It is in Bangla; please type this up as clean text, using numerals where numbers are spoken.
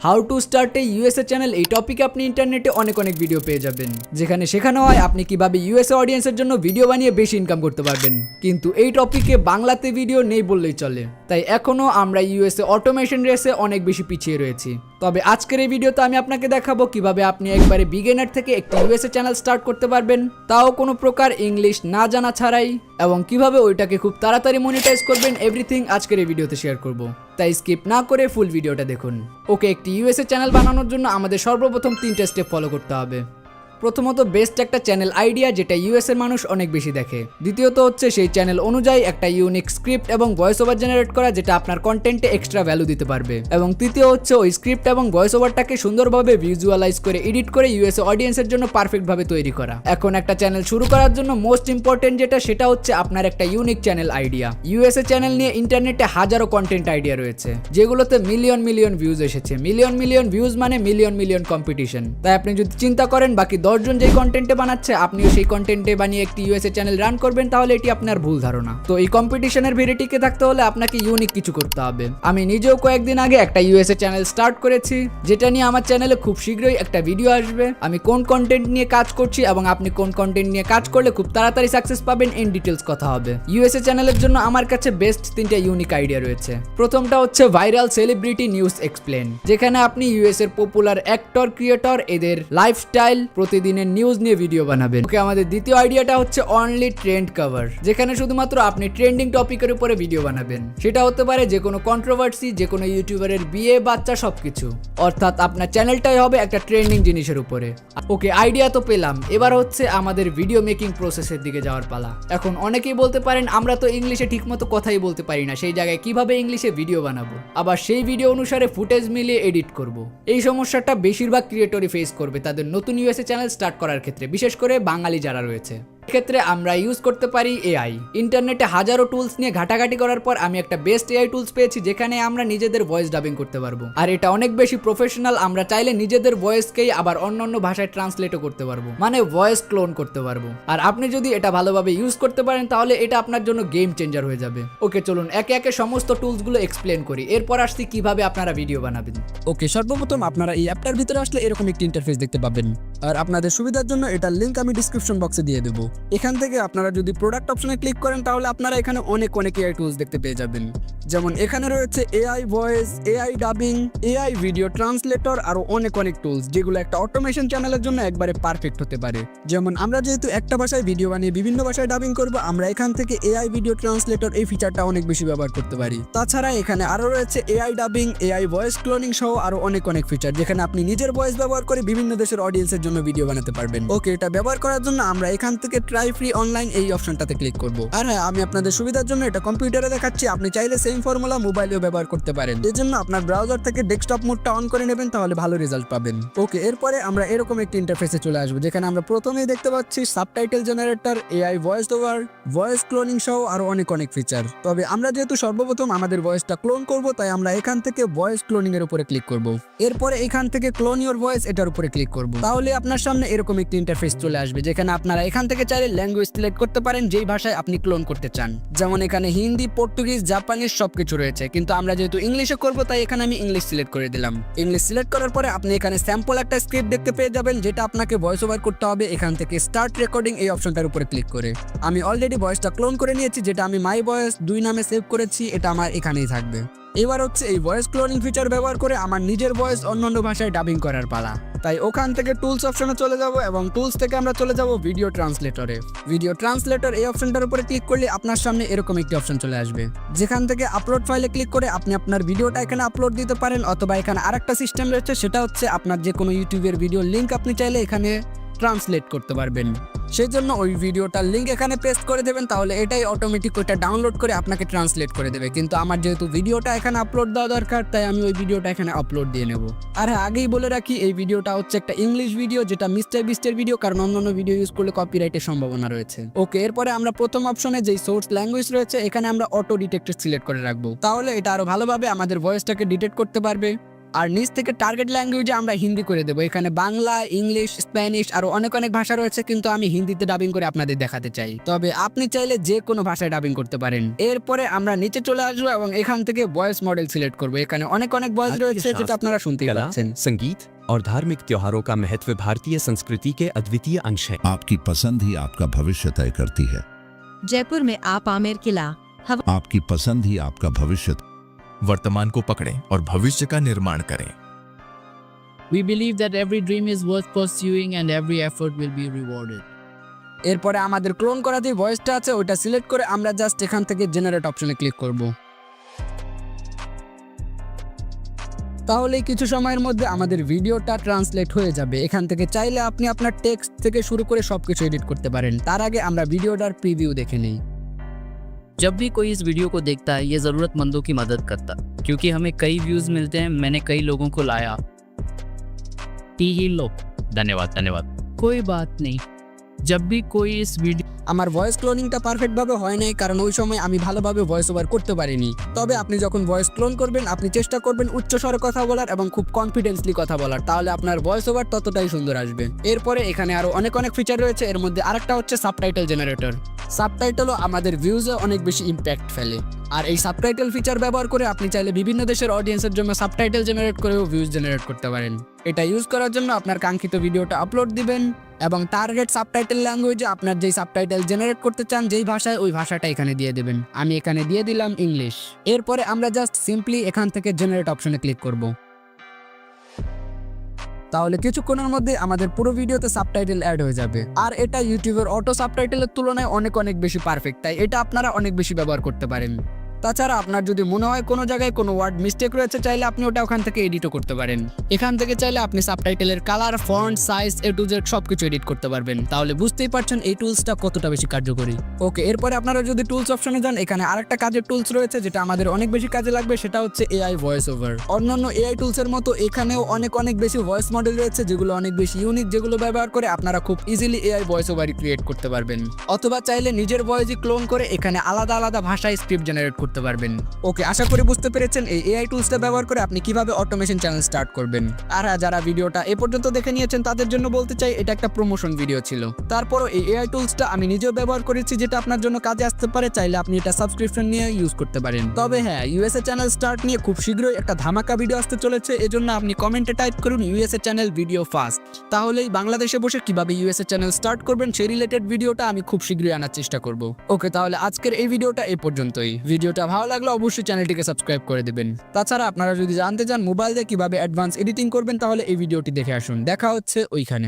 How to start A USA channel এই টপিকে আপনি ইন্টারনেটে অনেক ভিডিও পেয়ে যাবেন, যেখানে শেখানো হয় আপনি কিভাবে ইউএসএ অডিয়েন্সের জন্য ভিডিও বানিয়ে বেশি ইনকাম করতে পারবেন। কিন্তু এই টপিকে বাংলাতে ভিডিও নেই বললেই চলে, তাই এখনো আমরা ইউএসএ অটোমেশন রেসে অনেক বেশি পিছিয়ে রয়েছি। তবে আজকের এই ভিডিওতে আমি আপনাকে দেখাবো কিভাবে আপনি একবারে বিগিনার থেকে একটি ইউএসএ চ্যানেল স্টার্ট করতে পারবেন, তাও কোনো প্রকার ইংলিশ না জানা ছাড়াই, এবং কিভাবে ওইটাকে খুব তাড়াতাড়ি মনিটাইজ করবেন। এভরিথিং আজকের এই ভিডিওতে শেয়ার করব, তাই স্কিপ না করে ফুল ভিডিওটা দেখুন। ওকে, একটি ইউএসএ চ্যানেল বানানোর জন্য আমাদের সর্বপ্রথম 3টা স্টেপ ফলো করতে হবে। প্রথমত বেস্ট একটা চ্যানেল আইডিয়া যেটা ইউএস এর মানুষ অনেক বেশি দেখে। দ্বিতীয়ত হচ্ছে সেই চ্যানেল অনুযায়ী একটা ইউনিক স্ক্রিপ্ট এবং ভয়েস ওভার জেনারেট করা যেটা আপনার কন্টেন্টে এক্সট্রা ভ্যালু দিতে পারবে। এবং তৃতীয় হচ্ছে ওই স্ক্রিপ্ট এবং ভয়েস ওভারটাকে সুন্দরভাবে ভিজুয়ালাইজ করে এডিট করে ইউএস অডিয়েন্সের জন্য পারফেক্ট ভাবে তৈরি করা। এখন একটা চ্যানেল শুরু করার জন্য মোস্ট ইম্পর্টেন্ট সেটা হচ্ছে আপনার একটা unique channel idea. USA channel নিয়ে ইন্টারনেটে হাজারো কন্টেন্ট আইডিয়া রয়েছে যেগুলোতে মিলিয়ন ভিউজ এসেছে। মিলিয়ন ভিউজ মানে মিলিয়ন কম্পিটিশন। তাই আপনি যদি চিন্তা করেন বাকি 10 জন যে কন্টেন্টে বানাচ্ছে আপনিও সেই কন্টেন্টে বানিয়ে একটি ইউএসএ চ্যানেল রান করবেন, তাহলে এটি আপনার ভুল ধারণা। তো এই কম্পিটিশনের ভিড়ে টিকে থাকতে হলে আপনাকে ইউনিক কিছু করতে হবে। আমি নিজেও কয়েকদিন আগে একটা ইউএসএ চ্যানেল স্টার্ট করেছি, যেটা নিয়ে আমার চ্যানেলে খুব শীঘ্রই একটা ভিডিও আসবে। আমি কোন কন্টেন্ট নিয়ে কাজ করছি এবং আপনি কোন কন্টেন্ট নিয়ে কাজ করলে খুব তাড়াতাড়ি সাকসেস পাবেন ইন ডিটেলস কথা হবে। ইউএসএ চ্যানেলের জন্য আমার কাছে বেস্ট 3টা ইউনিক আইডিয়া রয়েছে। প্রথমটা হচ্ছে ভাইরাল সেলিব্রিটি নিউজ এক্সপ্লেন, যেখানে আপনি ইউএস এর পপুলার অ্যাক্টর ক্রিয়েটর এদের লাইফস্টাইল প্রতিদিনের নিউজ নিয়ে ভিডিও বানাবেন। ওকে, আমাদের দ্বিতীয় আইডিয়াটা হচ্ছে অনলি ট্রেন্ড কভার, যেখানে শুধুমাত্র আপনি ট্রেন্ডিং টপিকের উপরে ভিডিও বানাবেন। সেটা হতে পারে যে কোনো কন্ট্রোভার্সি, যে কোনো ইউটিউবারের বিয়ে, বাচ্চা, সবকিছু। অর্থাৎ আপনার চ্যানেলটাই হবে একটা ট্রেন্ডিং জিনিসের উপরে। ওকে, আইডিয়া তো পেলাম, এবার হচ্ছে আমাদের ভিডিও মেকিং প্রসেসের দিকে যাওয়ার পালা। এখন অনেকেই বলতে পারেন আমরা তো ইংলিশে ঠিকমতো কথাই বলতে পারি না, সেই জায়গায় কিভাবে ইংলিশে ভিডিও বানাবো, আবার সেই ভিডিও অনুসারে ফুটেজ মিলিয়ে এডিট করব। এই সমস্যাটা বেশিরভাগ ক্রিয়েটরই ফেস করবে তাদের নতুন ইউএসএ চ্যানেল স্টার্ট করার ক্ষেত্রে, বিশেষ করে বাঙালি যারা রয়েছে। এক্ষেত্রে আমরা ইউজ করতে পারি এআই। ইন্টারনেটে হাজারো টুলস নিয়ে ঘাটাঘাটি করার পর আমি একটা বেস্ট এআই টুলস পেয়েছি, যেখানে আমরা নিজেদের ভয়েস ডাবিং করতে পারবো। আর এটা অনেক বেশি প্রফেশনাল। আমরা চাইলে নিজেদের ভয়েসকেই আবার অন্যান্য ভাষায় ট্রান্সলেটও করতে পারবো, মানে ভয়েস ক্লোন করতে পারবো। আর আপনি যদি এটা ভালোভাবে ইউজ করতে পারেন তাহলে এটা আপনার জন্য গেম চেঞ্জার হয়ে যাবে। ওকে, চলুন একে একে সমস্ত টুলসগুলো এক্সপ্লেন করি, এরপর আসছি কিভাবে আপনারা ভিডিও বানাবেন। ওকে, সর্বপ্রথম আপনারা এই অ্যাপটার ভিতরে আসলে এরকম একটি ইন্টারফেস দেখতে পাবেন। আর আপনাদের সুবিধার জন্য এটার লিংক আমি ডিসক্রিপশন বক্সে দিয়ে দেবো। এখান থেকে আপনারা যদি প্রোডাক্ট অপশনে ক্লিক করেন তাহলে আপনারা এখানে অনেক এআই টুলস দেখতে পেয়ে যাবেন। যেমন এখানে রয়েছে AI voice, AI dubbing, AI video translator, আরো অনেক টুলস যেগুলো একটা অটোমেশন চ্যানেলের জন্য একবারে পারফেক্ট হতে পারে। যেমন আমরা যেহেতু একটা ভাষায় ভিডিও বানিয়ে বিভিন্ন ভাষায় ডাবিং করব, আমরা এখান থেকে এআই ভিডিও ট্রান্সলেটর এই ফিচারটা অনেক বেশি ব্যবহার করতে পারি। তাছাড়া এখানে আরো রয়েছে AI dubbing, AI voice cloning সহ আরো অনেক ফিচার, যেখানে আপনি নিজের ভয়েস ব্যবহার করে বিভিন্ন দেশের অডিয়েন্সের জন্য ভিডিও বানাতে পারবেন। ওকে, এটা ব্যবহার করার জন্য আমরা এখান থেকে ট্রাই ফ্রি অনলাইন এই অপশনটাতে ক্লিক করব। আর হ্যাঁ, আমি আপনাদের সুবিধার জন্য এটা কম্পিউটারে দেখাচ্ছি, আপনি চাইলে সেম ফর্মুলা মোবাইলেও ব্যবহার করতে পারেন। এর জন্য আপনার ব্রাউজার থেকে ডেস্কটপ মোডটা অন করে নেবেন, তাহলে ভালো রেজাল্ট পাবেন। ওকে, এরপরে আমরা এরকম একটি ইন্টারফেসে চলে আসবো, যেখানে আমরা প্রথমেই দেখতে পাচ্ছি subtitle generator, AI voice over, voice cloning সহ আরো অনেক ফিচার। তবে আমরা যেহেতু সর্বপ্রথম আমাদের ভয়েসটা ক্লোন করব, তাই আমরা এখান থেকে ভয়েস ক্লোনিং এর উপরে ক্লিক করব। এরপরে এখান থেকে ক্লোন ইওর ভয়েস এটার উপরে ক্লিক করব। তাহলে আপনার সামনে এরকম একটি ইন্টারফেস চলে আসবে, যেখানে আপনারা এখান থেকে চাইলে ল্যাঙ্গুয়েজ সিলেক্ট করতে পারেন যেই ভাষায় আপনি ক্লোন করতে চান। যেমন এখানে হিন্দি, পর্তুগিজ, জাপানিজ সবকিছু রয়েছে, কিন্তু আমরা যেহেতু ইংলিশে করব তাই এখানে আমি ইংলিশ সিলেক্ট করে দিলাম। ইংলিশ সিলেক্ট করার পরে আপনি এখানে স্যাম্পল একটা স্ক্রিপ্ট দেখতে পেয়ে যাবেন, যেটা আপনাকে ভয়েস ওভার করতে হবে। এখান থেকে স্টার্ট রেকর্ডিং এই অপশনটার উপরে ক্লিক করে আমি অলরেডি ভয়েসটা ক্লোন করে নিয়েছি, যেটা আমি মাই ভয়েস 2 নামে সেভ করেছি। এটা আমার এখানেই থাকবে। এবার হচ্ছে এই ভয়েস ক্লোনিং ফিচার ব্যবহার করে আমার নিজের ভয়েস অন্যান্য ভাষায় ডাবিং করার পালা। তাই ওখান থেকে টুলস অপশনে চলে যাব এবং টুলস থেকে আমরা চলে যাব ভিডিও ট্রান্সলেটরে। ভিডিও ট্রান্সলেটর এই অপশনটার উপরে ক্লিক করলে আপনার সামনে এরকম একটি অপশন চলে আসবে, যেখান থেকে আপলোড ফাইলে ক্লিক করে আপনি আপনার ভিডিওটা এখানে আপলোড দিতে পারেন। অথবা এখানে আরেকটা সিস্টেম রয়েছে, সেটা হচ্ছে আপনার যে কোনো ইউটিউবের ভিডিওর লিঙ্ক আপনি চাইলে এখানে ট্রান্সলেট করতে পারবেন। সেই জন্য ওই ভিডিওটার লিঙ্ক এখানে পেস্ট করে দেবেন, তাহলে এটাই অটোমেটিক ওইটা ডাউনলোড করে আপনাকে ট্রান্সলেট করে দেবে। কিন্তু আমার যেহেতু ভিডিওটা এখানে আপলোড দেওয়া দরকার, তাই আমি ওই ভিডিওটা এখানে আপলোড দিয়ে নেব। আর হ্যাঁ, আগেই বলে রাখি এই ভিডিওটা হচ্ছে একটা ইংলিশ ভিডিও, যেটা মিস্টার বিস্টের ভিডিও, কারণ অন্যান্য ভিডিও ইউজ করলে কপিরাইটের সম্ভাবনা রয়েছে। ওকে, এরপরে আমরা প্রথম অপশনে যেই সোর্স ল্যাঙ্গুয়েজ রয়েছে এখানে আমরা অটো ডিটেক্টর সিলেক্ট করে রাখবো, তাহলে এটা আরো ভালোভাবে আমাদের ভয়েসটাকে ডিটেক্ট করতে পারবে। আর নিচ থেকে টার্গেট ল্যাঙ্গুয়েজে আমরা হিন্দি করে দেবো। এখানে বাংলা, ইংলিশ, স্প্যানিশ আরো অনেক ভাষা রয়েছে, কিন্তু আমি হিন্দিতে ডাবিং করে আপনাদের দেখাতে চাই। তবে আপনি চাইলে যে কোনো ভাষায় ডাবিং করতে পারেন। এরপরে আমরা নিচে চলে আসবো এবং এখান থেকে ভয়েস মডেল সিলেক্ট করবো। এখানে অনেক ভয়েস রয়েছে যেটা আপনারা শুনতেই कला, পাচ্ছেন। संगीत और धार्मिक त्योहारों का महत्व भारतीय संस्कृति के अद्वितीय अंश है। आपकी पसंद ही आपका भविष्य तय करती है। जयपुर में आप आमेर किला आपकी पसंद ही आपका भविष्य। वर्तमान को पकड़ें और भविष्य का निर्माण करें। We believe that every dream is worth pursuing and every effort will be rewarded. এরপরে আমাদের ক্লোন করা যে ভয়েসটা আছে ওটা সিলেক্ট করে আমরা জাস্ট এখান থেকে জেনারেট অপশনে ক্লিক করব। তাহলে কিছু সময়ের মধ্যে আমাদের ভিডিওটা ট্রান্সলেট হয়ে যাবে। এখান থেকে চাইলে আপনি আপনার টেক্সট থেকে শুরু করে সবকিছু এডিট করতে পারেন। তার আগে আমরা ভিডিওটার প্রিভিউ দেখে নিই। जब भी कोई इस वीडियो को देखता है ये ज़रूरतमंदों की मदद करता, क्योंकि हमें कई व्यूज़ मिलते हैं। मैंने कई लोगों को लाया। ही लो, धन्यवाद धन्यवाद। कोई बात नहीं। जब भी कोई इस वीडियो আমার ভয়েস ক্লোনিংটা পারফেক্টভাবে হয় নাই, কারণ ওই সময় আমি ভালোভাবে ভয়েস ওভার করতে পারিনি। তবে আপনি যখন ভয়েস ক্লোন করবেন আপনি চেষ্টা করবেন উচ্চ স্বরে কথা বলার এবং খুব কনফিডেন্সলি কথা বলার, তাহলে আপনার ভয়েস ওভার ততটাই সুন্দর আসবে। এরপরে এখানে আরো অনেক ফিচার রয়েছে। এর মধ্যে আরেকটা হচ্ছে সাবটাইটেল জেনারেটর। সাবটাইটেলও আমাদের ভিউজে অনেক বেশি ইম্প্যাক্ট ফেলে। আর এই সাবটাইটেল ফিচার ব্যবহার করে আপনি চাইলে বিভিন্ন দেশের অডিয়েন্সের জন্য সাবটাইটেল জেনারেট করেও ভিউজ জেনারেট করতে পারেন। এটা ইউজ করার জন্য আপনার কাঙ্ক্ষিত ভিডিওটা আপলোড দিবেন এবং টার্গেট সাবটাইটেল ল্যাঙ্গুয়েজে আপনার যেই সাবটাইটেল জেনারেট করতে চান যেই ভাষায় ওই ভাষাটা এখানে দিয়ে দেবেন। আমি এখানে দিয়ে দিলাম ইংলিশ। এরপরে আমরা জাস্ট সিম্পলি এখান থেকে জেনারেট অপশনে ক্লিক করব। তাহলে কিছুক্ষণের মধ্যে আমাদের পুরো ভিডিওতে সাবটাইটেল অ্যাড হয়ে যাবে। আর এটা ইউটিউবের অটো সাবটাইটেলের তুলনায় অনেক বেশি পারফেক্ট, তাই এটা আপনারা অনেক বেশি ব্যবহার করতে পারেন। তাছাড়া আপনার যদি মনে হয় কোনো জায়গায় কোনো ওয়ার্ড মিস্টেক রয়েছে চাইলে আপনি ওটা ওখান থেকে এডিটও করতে পারেন। এখান থেকে চাইলে আপনি সাবটাইটেলের colour, font, size A to Z সবকিছু এডিট করতে পারবেন। তাহলে বুঝতেই পারছেন এই টুলসটা কতটা বেশি কার্যকরী। ওকে, এরপরে আপনারা যদি টুলস অপশনে যান এখানে আরেকটা কাজের টুলস রয়েছে যেটা আমাদের অনেক বেশি কাজে লাগবে, সেটা হচ্ছে এআই ভয়েস ওভার। অন্যান্য এআই টুলসের মতো এখানেও অনেক বেশি ভয়েস মডেল রয়েছে যেগুলো অনেক বেশি ইউনিক, যেগুলো ব্যবহার করে আপনারা খুব easily AI voice over create করতে পারবেন। অথবা চাইলে নিজের ভয়েসই ক্লোন করে এখানে আলাদা ভাষায় স্ক্রিপ্ট জেনারেট করতে পারবেন। ওকে, আশা করি বুঝতে পেরেছেন এই এআই টুলসটা ব্যবহার করে আপনি কিভাবে অটোমেশন চ্যানেল স্টার্ট করবেন। আর যারা ভিডিওটা এ পর্যন্ত দেখে নিয়েছেন তাদের জন্য বলতে চাই এটা একটা প্রমোশন ভিডিও ছিল। তারপরও এই এআই টুলসটা আমি নিজেও ব্যবহার করেছি, যেটা আপনার জন্য কাজে আসতে পারে। চাইলে আপনি এটা সাবস্ক্রিপশন নিয়ে ইউজ করতে পারেন। তবে হ্যাঁ, ইউএসএ চ্যানেল স্টার্ট নিয়ে খুব শীঘ্রই একটা ধামাকা ভিডিও আসতে চলেছে। এজন্য আপনি কমেন্টে টাইপ করুন ইউএসএ চ্যানেল ভিডিও ফাস্ট। তাহলেই বাংলাদেশে বসে কিভাবে ইউএসএ চ্যানেল স্টার্ট করবেন সেই রিলেটেড ভিডিওটা আমি খুব শীঘ্রই আনার চেষ্টা করব। ওকে, তাহলে আজকের এই ভিডিওটা এই পর্যন্তই। ভিডিওটা ভালো লাগলে অবশ্যই চ্যানেলটিকে সাবস্ক্রাইব করে দিবেন। তাছাড়া আপনারা যদি জানতে চান মোবাইল দিয়ে কিভাবে অ্যাডভান্স এডিটিং করবেন তাহলে এই ভিডিওটি দেখে আসুন। দেখা হচ্ছে ওইখানে।